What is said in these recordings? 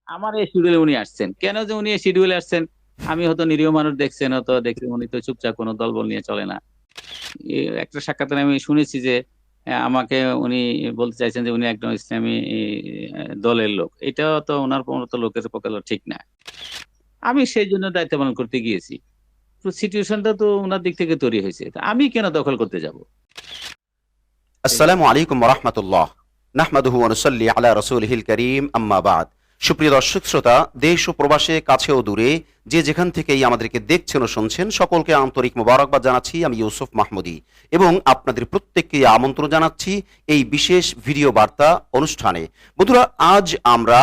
আমার এই শিডিউলে উনি আসছেন। কেন যে উনি এই শিডিউলে আসছেন? আমি হয়তো নিরীহ মানুষ দেখছেন হয়তো দেখছি উনি তো চুপচাপ কোন দলবল নিয়ে চলে না। একটা সাক্ষাৎকারে আমি শুনেছি যে আমাকে উনি বলতে চাইছেন যে উনি একজন ইসলামী দলের লোক। এটাও তো উনার মতো লোকের পক্ষে তো ঠিক না। আমি সেইজন্য দায়িত্ব পালন করতে গিয়েছি। তো সিচুয়েশনটা তো উনার দিক থেকে তৈরি হয়েছে। তো আমি কেন দখল করতে যাব? এই আসসালামু আলাইকুম রহমতুল্লাহ। নাহমাদুহু ওয়া নুসাল্লি আলা রাসূলিহিল কারীম, আম্মা বাদ। সুপ্রিয় দর্শক শ্রোতা, দেশ ও প্রবাসে কাছে ও দূরে যে যেখান থেকেই আমাদেরকে দেখছেন ও শুনছেন, সকলকে আন্তরিক মোবারকবাদ জানাচ্ছি। আমি ইউসুফ মাহমুদী এবং আপনাদের প্রত্যেককে আমন্ত্রণ জানাচ্ছি এই বিশেষ ভিডিও বার্তা অনুষ্ঠানে। বন্ধুরা, আজ আমরা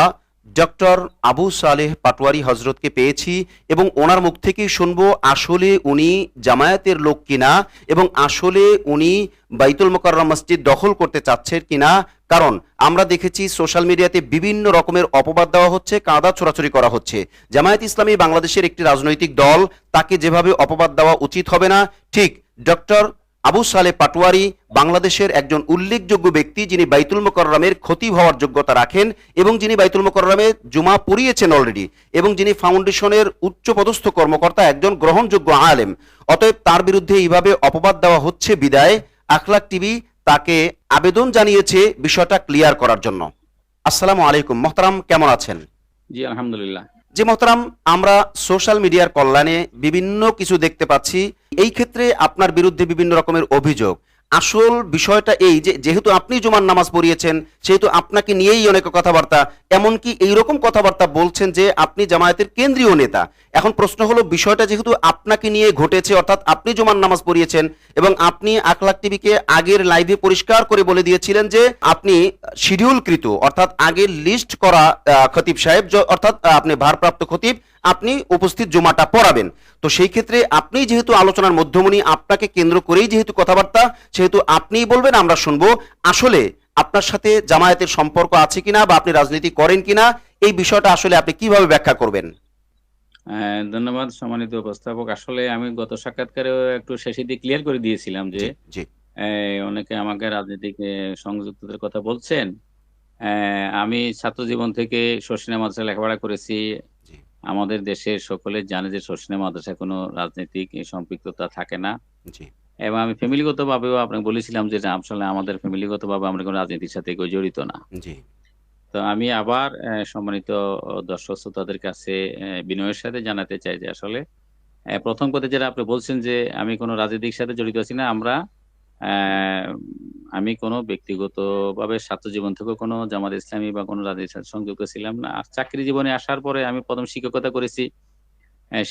ডক্টর আবু সালেহ পাটোয়ারি হজরতকে পেয়েছি এবং ওনার মুখ থেকেই শুনবো আসলে উনি জামায়াতের লোক কিনা এবং আসলে উনি বাইতুল মোকাররম মসজিদ দখল করতে চাচ্ছেন কিনা। কারণ আমরা দেখেছি সোশ্যাল মিডিয়াতে বিভিন্ন রকমের অপবাদ দেওয়া হচ্ছে, কাঁদা ছোড়াছুড়ি করা হচ্ছে। জামায়াত ইসলামী বাংলাদেশের একটি রাজনৈতিক দল, তাকে যেভাবে অপবাদ দেওয়া উচিত হবে না, ঠিক ডক্টর আবু সালেহ পাটোয়ারি বাংলাদেশের একজন উল্লেখযোগ্য ব্যক্তি, যিনি বাইতুল মোকাররমের খতিব হওয়ার যোগ্যতা রাখেন এবং যিনি বাইতুল মোকাররমে জুমা পড়িয়েছেন অলরেডি, এবং যিনি ফাউন্ডেশনের উচ্চপদস্থ কর্মকর্তা, একজন গ্রহণযোগ্য আলেম। অতএব তার বিরুদ্ধে এইভাবে অপবাদ দেওয়া হচ্ছে বিদায় আখলাক টিভি তাকে আবেদন জানিয়েছে বিষয়টা ক্লিয়ার করার জন্য। আসসালামু আলাইকুম মোহতারাম, কেমন আছেন? জি আলহামদুলিল্লাহ। জি মোহতারাম, আমরা সোশ্যাল মিডিয়ার কল্যাণে বিভিন্ন কিছু দেখতে পাচ্ছি। এই ক্ষেত্রে আপনার বিরুদ্ধে বিভিন্ন রকমের অভিযোগ। আসল বিষয়টা এই যে, যেহেতু আপনি জুমার নামাজ পড়িয়েছেন, সেহেতু আপনাকে নিয়েই অনেক কথাবার্তা, এমনকি এইরকম কথাবার্তা বলছেন যে আপনি জামায়াতের কেন্দ্রীয় নেতা। এখন প্রশ্ন হলো, বিষয়টা যেহেতু আপনাকে নিয়ে ঘটেছে, অর্থাৎ আপনি জুমার নামাজ পড়িয়েছেন এবং আপনি আখলাক টিভিকে আগের লাইভে পরিষ্কার করে বলে দিয়েছিলেন যে আপনি শিডিউলকৃত, অর্থাৎ আগের লিস্ট করা খতিব সাহেব, অর্থাৎ আপনি ভারপ্রাপ্ত খতিব, আপনি উপস্থিত জুমাটা পড়াবেন। তো সেই ক্ষেত্রে আপনি যেহেতু আলোচনার মধ্যমণি, আপনাকে কেন্দ্র করেই যেহেতু কথাবার্তা, সেহেতু আপনিই বলবেন, আমরা শুনবো। আসলে আপনার সাথে জামায়াতের সম্পর্ক আছে কিনা বা আপনি রাজনীতি করেন কিনা, এই বিষয়টা আসলে আপনি কিভাবে ব্যাখ্যা করবেন? ধন্যবাদ সম্মানিত উপস্থাপক। আসলে আমি গত সাক্ষাৎকারেও একটু শেষের দিকে ক্লিয়ার করে দিয়েছিলাম যে জি, জি, অনেকে আমাকে রাজনীতিক সংযুক্তদের কথা বলছেন। আমি ছাত্র জীবন থেকে শর্ষিনা মাদ্রাসায় লেখাপড়া করেছি। জি, আমাদের দেশের সকলে জানে যে শর্ষিনা মাদ্রাসায় কোনো রাজনৈতিক সম্পৃক্ততা থাকে না। জি, এবং আমি ফ্যামিলিগতভাবেও আপনাকে বলেছিলাম যে, না আসলে আমাদের ফ্যামিলিগতভাবে আমরা কোনো রাজনীতির সাথে কেউ জড়িত না। জি, তো আমি আবার সম্মানিত দর্শক শ্রোতাদের কাছে বিনয়ের সাথে জানাতে চাই যে আসলে ১ম কথা যেটা আপনি বলছেন যে আমি কোনো রাজনীতির সাথে জড়িত আছি না। অ্যা আমি কোনো ব্যক্তিগতভাবে ছাত্র জীবন থেকেও কোনো জামাত ইসলামী বা কোনো রাজনীতির সাথে সংযুক্ত ছিলাম না। আর চাকরি জীবনে আসার পরে আমি ১ম শিক্ষকতা করেছি।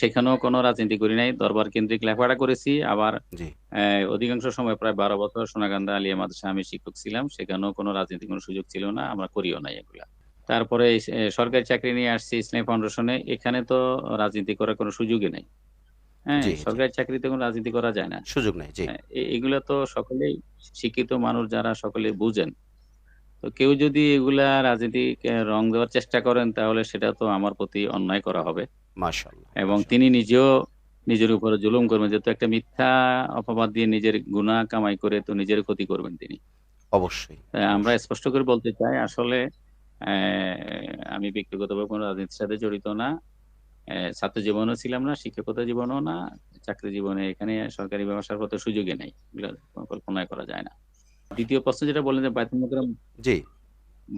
সেখানেও কোনো রাজনীতি করি নাই। দরবার কেন্দ্রিক লেখাপড়া করেছি। আবার জি, অধিকাংশ সময় প্রায় ১২ বছর সোনাকান্দা আলিয়া মাদ্রাসায় আমি শিক্ষক ছিলাম। সেখানেও কোনো রাজনীতির কোনো সুযোগ ছিল না। আমরা করিও নাই এগুলা। তারপরে সরকারি চাকরি নিয়ে আসছি ইসলামী ফাউন্ডেশনে। এখানে তো রাজনীতি করার কোনো সুযোগই নাই। হ্যাঁ? জি, জি, সরকারি চাকরিতে কোনো রাজনীতি করা যায় না। সুযোগ নেই। জি, এগুলা তো সকলেই শিক্ষিত মানুষ যারা সকলেই বুঝেন। তো কেউ যদি এগুলা রাজনীতিকে রং দেওয়ার চেষ্টা করেন তাহলে সেটা তো আমার প্রতি অন্যায় করা হবে। মাশাআল্লাহ, এবং তিনি মাশাআল্লাহ। নিজেও নিজের উপরে জুলুম করবেন। যেহেতু একটা মিথ্যা অপবাদ দিয়ে নিজের গুনাহ কামাই করে তো নিজের ক্ষতি করবেন তিনি। অবশ্যই, আমরা অবশ্যই। স্পষ্ট করে বলতে চাই আসলে অ্যা আমি ব্যক্তিগতভাবে কোনো রাজনীতির সাথে জড়িত না। ছাত্র জীবনেও ছিলাম না, শিক্ষকতা জীবনেও না, চাকরি জীবনে এখানে সরকারি ব্যবসার কত সুযোগই নাই। এগুলা কল্পনাই করা যায় না। ২য় প্রশ্ন যেটা বললেন যে জি।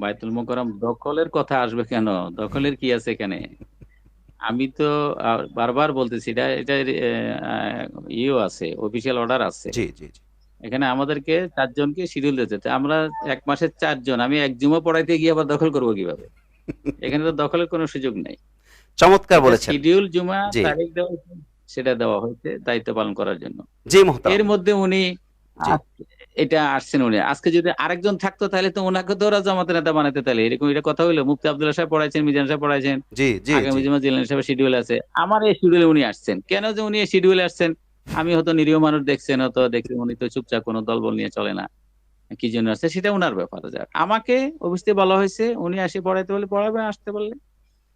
বায়তুল মোকাররম দখলের কথা আসবে কেন? দখলের কি আছে এখানে? আমি তো আ বারবার বলতেছি এটার ইয়েও আছে, অফিসিয়াল অর্ডার আছে। জি, জি, জি। এখানে আমাদেরকে ৪ জনকে শিডিউল দিয়েছে। তো আমরা ১ মাসে ৪ জন। আমি ১ জুমা পড়াইতে গিয়ে আবার দখল করব কিভাবে? এখানে তো দখলের কোনো সুযোগ নাই। চমৎকার এটা বলেছেন। শিডিউল জুমা জি, তারিখ দেওয়া হয়েছে, সেটা দেওয়া হয়েছে দায়িত্ব পালন করার জন্য। জি এর মোহতারাম। মধ্যে উনি জি, আজ এটা আসছেন উনি। আজকে যদি আরেকজন থাকতো তাহলে তো উনাকে তো ওরা জামাতের নেতা বানাইতে তাইলে। এরকম এটা কথা হইলো? মুফতি আব্দুল্লাহ সাহেব পড়াইছেন, মিজান সাহেব পড়াইছেন। জি, জি, আগামী জি, জুমা জিলানী সাহেবের শিডিউল আছে। আমার এই শিডিউলে উনি আসছেন। কেন যে উনি এই শিডিউলে আসছেন? আমি হয়তো নিরীহ মানুষ দেখছেন হয়তো দেখছি উনি তো চুপচাপ কোন দলবল নিয়ে চলে না। কি জন্য আসছে সেটা উনার ব্যাপার। যাক আমাকে অফিস থেকে বলা হয়েছে উনি আসে পড়াইতে বলে পড়াবে, আসতে বললে।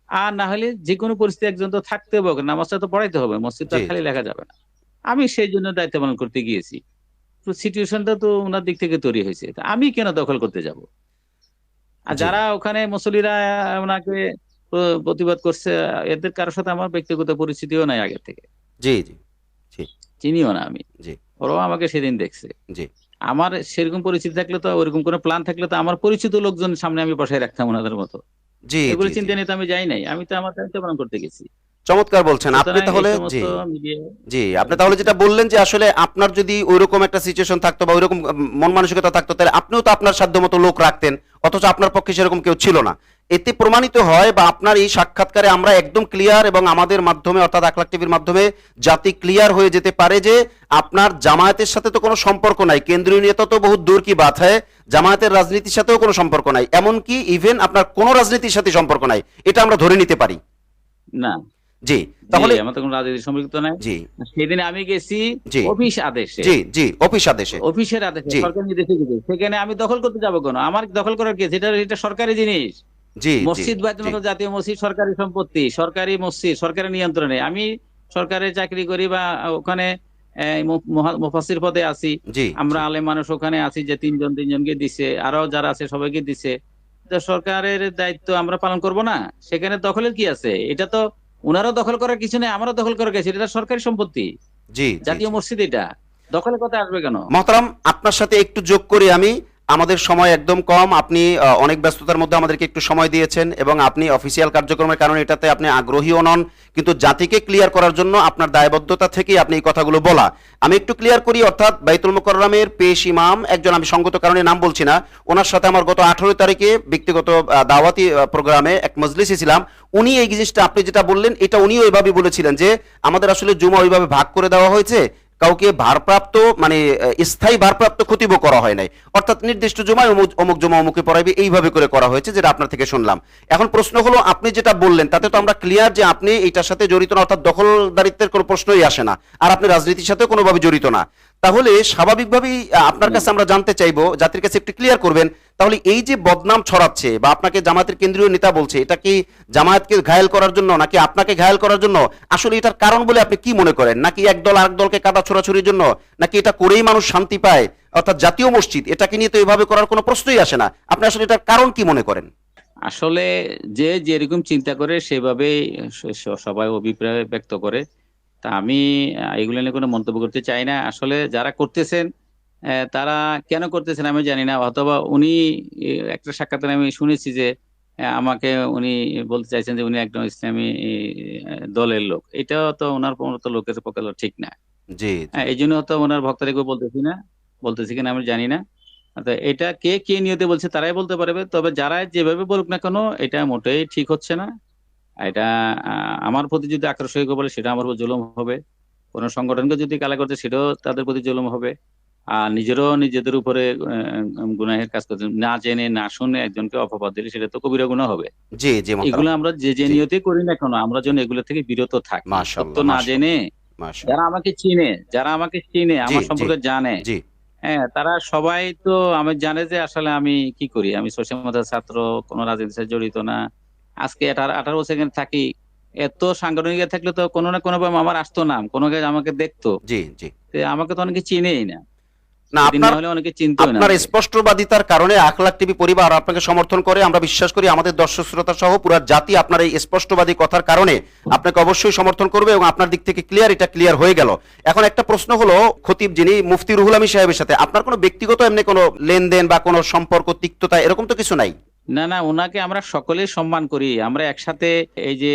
আর না হলে যেকোনো পরিস্থিতি একজন তো থাকতে হবে। নামাজটা তো পড়াইতে হবে। মসজিদ তো জি, আর খালি জি, লেখা জি, যাবে না। আমি সেইজন্য দায়িত্ব পালন করতে গিয়েছি। তো সিচুয়েশনটা তো উনার দিক থেকে তৈরি হয়েছে। তো আমি কেন দখল করতে যাব? আর জি, যারা ওখানে মুসল্লিরা উনাকে প্রতিবাদ করছে, এদের কারোর সাথে আমার ব্যক্তিগত পরিচিতিও নাই আগে থেকে, জি জি জি চিনিও না আমি। জি ওরাও আমাকে সেদিন দেখছে। জি আমার সেরকম পরিচিতি থাকলে তো, ওইরকম কোনো প্ল্যান থাকলে তো আমার পরিচিত লোকজন সামনে আমি বসায় রাখতাম ওনাদের মতো। জি এগুলো জি জি চিন্তা নিয়ে তো আমি যাই নাই, আমি তো আমার দায়িত্ব পালন করতে গেছি। চমৎকার বলছেন আপনি সুতরাং এই তাহলে। সমস্ত জি মিডিয়া জি, আপনি তাহলে যেটা বললেন যে আসলে আপনার যদি ওইরকম একটা সিচুয়েশন থাকতো বা ওইরকম মন মানসিকতা থাকতো, তাহলে আপনিও তো আপনার সাধ্যমতো লোক রাখতেন, অথচ আপনার পক্ষে সেরকম কেউ ছিল না। এতে প্রমাণিত হয় বা আপনার এই সাক্ষাৎকারে আমরা একদম ক্লিয়ার, এবং আমাদের মাধ্যমে অর্থাৎ আখলাক টিভির মাধ্যমে জাতি ক্লিয়ার হয়ে যেতে পারে যে আপনার জামায়াতের সাথে তো কোনো সম্পর্ক নাই, কেন্দ্রীয় নেতা তো বহুত দূর কি বাত হয়, জামায়াতের রাজনীতির সাথেও কোনো সম্পর্ক নাই, এমনকি ইভেন আপনার কোনো রাজনীতির সাথে সম্পর্ক নাই, এটা আমরা ধরে নিতে পারি। না। জি, জি, তাহলে আমার তো কোনো রাজনীতি সম্পৃক্ত নাই। জি সেদিন আমি গেছি জি অফিস আদেশে, জি জি অফিস আদেশে। অফিসের আদেশে, জি সরকার নির্দেশে গেছি। সেখানে আমি দখল করতে যাবো কেন? আমার দখল করার কি আছে? এটা সরকারি জিনিস। জি জি মসজিদ বাইতুল জি মাকদাস জাতীয় মসজিদ সরকারি সম্পত্তি, সরকারি মসজিদ, সরকারের নিয়ন্ত্রণে। আমি সরকারের চাকরি করি বা ওখানে মুফাসসির পদে আছি। জি আমরা জি আলেম মানুষ ওখানে আছি, যে তিনজনকে দিছে, আরো যারা আছে সবাইকে দিছে। তো সরকারের দায়িত্ব আমরা পালন করব না? সেখানে দখলের কি আছে? এটা তো উনারও দখল করার কিছু নেই, আমারও দখল করার কিছু নেই। এটা সরকারি সম্পত্তি, জি জি জাতীয় জি মসজিদ। এটা দখলের কথা আসবে কেন? মহতারাম, আপনার সাথে একটু যোগ করি আমি। আমাদের সময় একদম কম, আপনি অনেক ব্যস্ততার মধ্যে আমাদেরকে একটু সময় দিয়েছেন, এবং আপনি অফিসিয়াল কার্যক্রমের কারণে এটাতে আপনি আগ্রহীও নন, কিন্তু জাতিকে ক্লিয়ার করার জন্য আপনার দায়বদ্ধতা থেকেই আপনি এই কথাগুলো বলা। আমি একটু ক্লিয়ার করি, অর্থাৎ বাইতুল মোকাররমের পেশ ইমাম একজন, আমি সঙ্গত কারণে নাম বলছি না, ওনার সাথে আমার গত 18 তারিখে ব্যক্তিগত দাওয়াতি প্রোগ্রামে এক মজলিসে ছিলাম। উনি এই জিনিসটা আপনি যেটা বললেন এটা উনিও ওইভাবে বলেছিলেন যে আমাদের আসলে জুমা ওইভাবে ভাগ করে দেওয়া হয়েছে, কাউকে ভারপ্রাপ্ত মানে স্থায়ী ভারপ্রাপ্ত খতিব করা হয় নাই, অর্থাৎ নির্দিষ্ট জুমায় অমুক জমা অমুকে পড়াইবে, এইভাবে করে করা হয়েছে, যেটা আপনার থেকে শুনলাম। এখন প্রশ্ন হলো, আপনি যেটা বললেন তাতে তো আমরা ক্লিয়ার যে আপনি এটার সাথে জড়িত না, অর্থাৎ দখলদারিত্বের কোনো প্রশ্নই আসে না, আর আপনি রাজনীতির সাথে কোনোভাবে জড়িত না। তাহলে স্বাভাবিকভাবেই আপনার কাছে আমরা জানতে চাইবো, জাতির কাছে একটু ক্লিয়ার করবেন, তাহলে এই যে বদনাম ছড়াচ্ছে বা আপনাকে জামায়াতের কেন্দ্রীয় নেতা বলছে, এটা কি জামায়াতকে ঘায়েল করার জন্য নাকি আপনাকে ঘায়েল করার জন্য? আসলে এটার কারণ বলে আপনি কি মনে করেন? নাকি এক দল আরেক দলকে কাদা ছোড়াছুড়ির জন্য? নাকি এটা করেই মানুষ শান্তি পায়? অর্থাৎ জাতীয় মসজিদ, এটাকে নিয়ে তো এভাবে করার কোনো প্রশ্নই আসে না। আপনি আসলে এটার কারণ কি মনে করেন? আসলে যে যেরকম চিন্তা করে সেভাবেই সবাই অভিপ্রায় ব্যক্ত করে। তা আমি এগুলো নিয়ে কোনো মন্তব্য করতে চাই না। আসলে যারা করতেছেন তারা কেন করতেছেন আমি জানি না। অথবা উনি একটা সাক্ষাৎকারে আমি শুনেছি যে আমাকে উনি বলতে চাইছেন যে উনি একজন ইসলামী দলের লোক। এটাও তো উনার মতো লোকের পক্ষে তো ঠিক না। জি জি হ্যাঁ, এইজন্য তো উনার ভক্তদেরকেও বলতেছি না। বলতেছি কিনা আমি জানি না। তো এটা কে কি নিয়তে বলছে তারাই বলতে পারবে। তবে যারা যেভাবে বলুক না কেন এটা মোটেই ঠিক হচ্ছে না। এটা আমার প্রতি যদি আকর্ষণীয় বলে সেটা আমার উপর জুলুম হবে। কোন সংগঠনকে যদি গালি করছে সেটাও তাদের প্রতি জুলুম হবে। আর নিজেদের উপরে গুনাহের কাজ করছে। না জেনে না শুনে একজনকে অপবাদ দিলে সেটা তো কবিরা গুনাহ হবে। জি জি মোহতারাম। এগুলো আমরা যে জি, নিয়তে করি না কেন আমরা যেন এগুলো থেকে বিরত থাকি। সত্য মাশাআল্লাহ না জেনে মাশাআল্লাহ মাশাআল্লাহ। যারা আমাকে চিনে জি আমার জি সম্পর্কে জানে, জি হ্যাঁ, তারা সবাই তো আমি জানে যে আসলে আমি কি করি। আমি সোশ্যাল মিডিয়ার ছাত্র, কোন রাজনীতির সাথে জড়িত না। আজকে 18 বছর এখানে থাকি। এত সাংগঠনিক থাকলে তো কোনো না কোনোভাবে আমার আসতো নাম। কোনো কেউ আমাকে দেখতো। জি জি তো আমাকে তো অনেকে চিনেই না। না, সেদিন না আপনার হলে অনেকে চিনতোই না আপনার আমাকে। স্পষ্টবাদিতার কারণে আখলাক টিভি পরিবার আপনাকে সমর্থন করে, আমরা বিশ্বাস করি আমাদের দর্শক শ্রোতা সহ পুরো জাতি আপনার এই স্পষ্টবাদী কথার কারণে আপনাকে অবশ্যই সমর্থন করবে, এবং আপনার দিক থেকে ক্লিয়ার, এটা ক্লিয়ার হয়ে গেল। এখন একটা প্রশ্ন হলো, খতিব যিনি মুফতি রুহুল আমিন সাহেবের সাথে আপনার কোনো ব্যক্তিগত এমনি কোনো লেনদেন বা কোনো সম্পর্ক, তিক্ততা এরকম তো কিছু নাই? না, না, উনাকে আমরা সকলেই সম্মান করি। আমরা একসাথে এই যে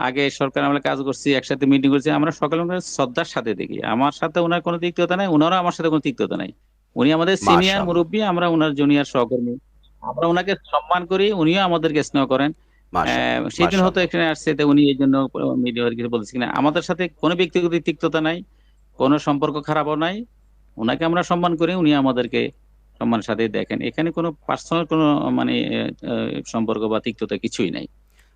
আগে সরকার আমলে কাজ করছি, একসাথে মিটিং করছি। আমরা সকলে ওনাকে শ্রদ্ধার সাথে দেখি। আমার সাথে উনার কোনো তিক্ততা নাই, উনারও আমার সাথে কোনো তিক্ততা নাই। উনি আমাদের সিনিয়র মাশাআল্লাহ মুরব্বী, আমরা উনার জুনিয়র সহকর্মী। আমরা উনাকে সম্মান করি, উনিও আমাদেরকে স্নেহ করেন। মাশাআল্লাহ সেদিন হয়তো মাশাআল্লাহ। এখানে আসছে তো উনি এই জন্য মিডিয়া কিছু বলছে কিনা। আমাদের সাথে কোনো ব্যক্তিগত তিক্ততা নাই, কোনো সম্পর্ক খারাপও নাই। উনাকে আমরা সম্মান করি, উনি আমাদেরকে সম্মানের সাথেই দেখেন। এখানে কোনো পার্সোনাল কোনো মানে সম্পর্ক বা তিক্ততা কিছুই নাই।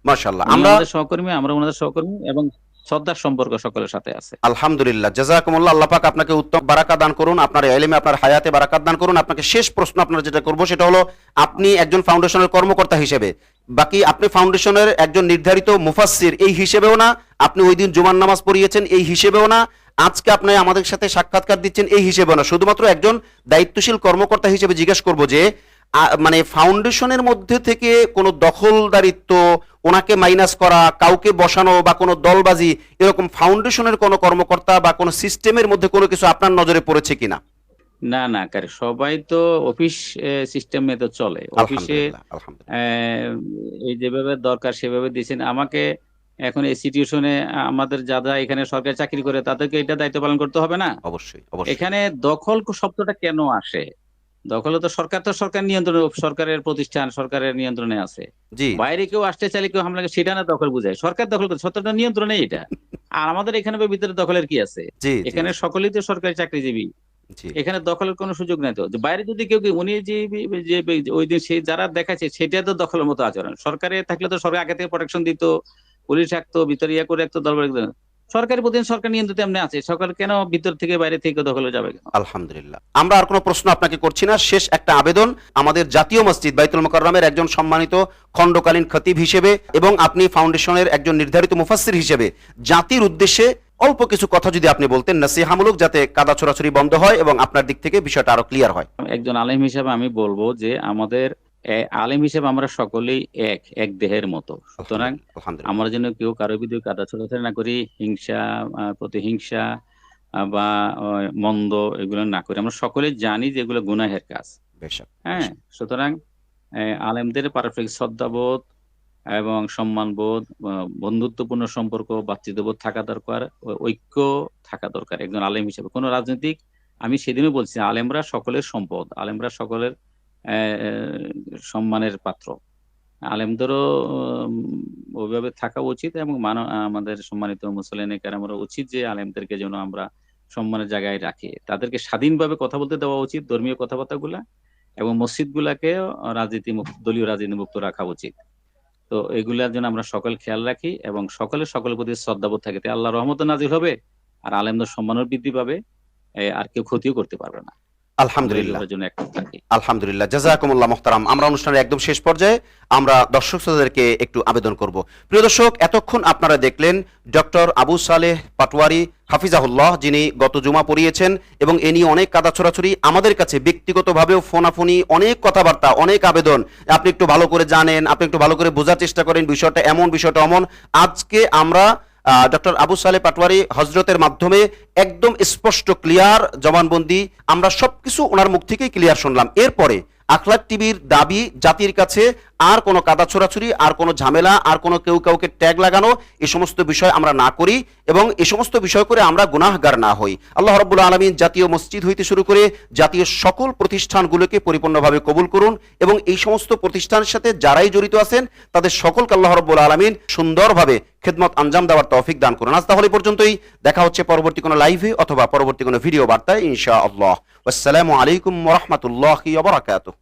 মাশাআল্লাহ। উনি আমরা আমাদের সহকর্মী, আমরা উনাদের সহকর্মী, এবং শ্রদ্ধার সম্পর্ক সকলের সাথে আছে। আলহামদুলিল্লাহ, জাযাকুমুল্লাহ, আল্লাহ পাক আপনাকে উত্তম বারাকা দান করুন, আপনার ইলমে আপনার হায়াতে বারাকাত দান করুন। আপনাকে শেষ প্রশ্ন আপনার যেটা করব সেটা হলো, আপনি একজন ফাউন্ডেশনের কর্মকর্তা হিসেবে, বাকি আপনি ফাউন্ডেশনের একজন নির্ধারিত মুফাসসির এই হিসেবেও না, আপনি ওই দিন জুমার নামাজ পড়িয়েছেন এই হিসেবেও না, আজকে আপনি আমাদের সাথে সাক্ষাৎকার দিচ্ছেন এই হিসেবেও না, শুধুমাত্র একজন দায়িত্বশীল কর্মকর্তা হিসেবে জিজ্ঞেস করব যে মানে ফাউন্ডেশনের মধ্যে থেকে কোনো দখলদারিত্ব, ওনাকে মাইনাস করা, কাউকে বসানো বা কোনো দলবাজি, এরকম ফাউন্ডেশনের কোনো কর্মকর্তা বা কোনো সিস্টেমের মধ্যে কোনো কিছু আপনার নজরে পড়েছে কিনা? না না, কারণ সবাই তো অফিস সিস্টেমে তো চলে, অফিসে আলহামদুলিল্লাহ, আলহামদুলিল্লাহ। এই যেভাবে দরকার সেভাবে দিয়েছেন আমাকে। এখন এই সিচুয়েশনে আমাদের যারা এখানে সরকারি চাকরি করে তাদেরকে এটা দায়িত্ব পালন করতে হবে না? অবশ্যই, অবশ্যই। এখানে দখল শব্দটা কেন আসে? দখল তো সরকার নিয়ন্ত্রণে, সরকারের প্রতিষ্ঠান সরকারের নিয়ন্ত্রণে আছে। জি, বাইরে কেউ আসতে চাইলে কেউ হামলা করে, সেটা না দখল বুঝায়। সরকার দখল করে, সরকারটা নিয়ন্ত্রণে এটা। আর আমাদের এখানে ভিতরে দখলের কি আছে? জি, জি, এখানে সকলেই তো সরকারি চাকরিজীবী। জি। এখানে দখলের কোনো সুযোগ নাই তো। যে বাইরে যদি কেউ উনি যে ওই দিন সে যারা দেখাচ্ছে সেটা তো দখলের মতো আচরণ। সরকারে থাকলে তো সরকার আগে থেকে প্রোটেকশন দিত, পুলিশ রাখতো, ভিতরে ইয়া করে রাখতো, দরবার রাখতো। সরকারি প্রতিদিন সরকার নিয়ন্ত্রিত এমনি আছে। সরকার কেন ভিতর থেকে বাইরে থেকে দখলে যাবে কেন? আলহামদুলিল্লাহ। আমরা আর কোনো প্রশ্ন আপনাকে করছি না। শেষ একটা আবেদন, আমাদের জাতীয় মসজিদ বাইতুল মোকাররমের একজন সম্মানিত খণ্ডকালীন খতিব হিসেবে এবং আপনি ফাউন্ডেশনের একজন নির্ধারিত মুফাসসির হিসেবে জাতির উদ্দেশ্যে অল্প কিছু কথা যদি আপনি বলতেন নসিহামূলক, যাতে কাদা ছোড়াছুড়ি বন্ধ হয় এবং আপনার দিক থেকে বিষয়টা আরো ক্লিয়ার হয়। একজন আলেম হিসেবে আমি বলবো যে আমাদের আলেম হিসেবে আমরা সকলেই এক দেহের মতো। সুতরাং আলহামদুলিল্লাহ, আলহামদুলিল্লাহ। আমরা যেন কেউ কারো বিরুদ্ধে কাদা ছোড়াছুড়ি না করি, হিংসা, প্রতিহিংসা বা মন্দ এগুলো না করি। আমরা সকলেই জানি যে এগুলো গুনাহের কাজ। বেশক, হ্যাঁ, বেশক। সুতরাং আলেমদের পারস্পরিক শ্রদ্ধাবোধ এবং সম্মানবোধ, বন্ধুত্বপূর্ণ সম্পর্ক, ভ্রাতৃত্ববোধ থাকা দরকার, ঐক্য থাকা দরকার একজন আলেম হিসেবে। কোন রাজনৈতিক, আমি সেদিনও বলছি আলেমরা সকলের সম্পদ, আলেমরা সকলের সম্মানের পাত্র। আলেমদেরও ওইভাবে থাকা উচিত এবং আমাদের সম্মানিত মুসলিম কেরামেরও উচিত যে আলেমদেরকে যেন আমরা সম্মানের জায়গায় রাখি। তাদেরকে স্বাধীনভাবে কথা বলতে দেওয়া উচিত, ধর্মীয় কথাবার্তাগুলা, এবং মসজিদগুলাকে দলীয় রাজনীতি মুক্ত রাখা উচিত। তো এগুলার জন্য আমরা সকল খেয়াল রাখি এবং সকলের প্রতি শ্রদ্ধাবোধ থাকে, আল্লাহ রহমত নাজিল হবে আর আলেমদের সম্মানও বৃদ্ধি পাবে, আর কেউ ক্ষতিও করতে পারবে না। আমরা এই আলহামদুলিল্লাহ, ব্যাপারের জন্য একমত থাকি। আলহামদুলিল্লাহ। জাযাকুমুল্লাহ মুহতারাম। আমরা অনুষ্ঠানের একদম শেষ পর্যায়ে, আমরা দর্শক শ্রোতাদেরকে একটু আবেদন করব। প্রিয় দর্শক, এতক্ষণ আপনারা দেখলেন ডক্টর আবু সালেহ পাটোয়ারী হাফিজাহুল্লাহ, যিনি গত জুমা পড়িয়েছেন এবং এ নিয়ে অনেক কাদা ছোড়াছুড়ি, আমাদের কাছে ব্যক্তিগতভাবেও ফোনাফোনি, অনেক কথাবার্তা, অনেক আবেদন। আপনি একটু ভালো করে জানেন, আপনি একটু ভালো করে বোঝার চেষ্টা করেন, বিষয়টা এমন, বিষয়টা অমন। আজকে আমরা ডক্টর আবু সালেহ পাটোয়ারী হজরতের মাধ্যমে একদম স্পষ্ট ক্লিয়ার জবানবন্দি, আমরা সবকিছু ওনার মুখ থেকেই ক্লিয়ার শুনলাম। এরপরে আখলাক টিভির দাবি জাতির কাছে আর কোনো কাদা ছোড়াছুড়ি, আর কোনো ঝামেলা, আর কোনো কেউ কাউকে ট্যাগ লাগানো, এই সমস্ত বিষয় আমরা না করি এবং এই সমস্ত বিষয় করে আমরা গুনাহগার না হই। আল্লাহ রাব্বুল আলামিন জাতীয় মসজিদ হইতে শুরু করে জাতীয় সকল প্রতিষ্ঠানগুলোকে পরিপূর্ণভাবে কবুল করুন এবং এই সমস্ত প্রতিষ্ঠানের সাথে যারাই জড়িত আছেন তাদের সকলকে আল্লাহ রাব্বুল আলামিন সুন্দরভাবে খেদমত আঞ্জাম দেওয়ার তৌফিক দান করুন। আজ তাহলে পর্যন্তই, দেখা হচ্ছে পরবর্তী কোনো লাইভে অথবা পরবর্তী কোনো ভিডিও বার্তায় ইনশাআল্লাহ। আসসালামু আলাইকুম ওয়া রাহমাতুল্লাহি ওয়া বারাকাতুহু।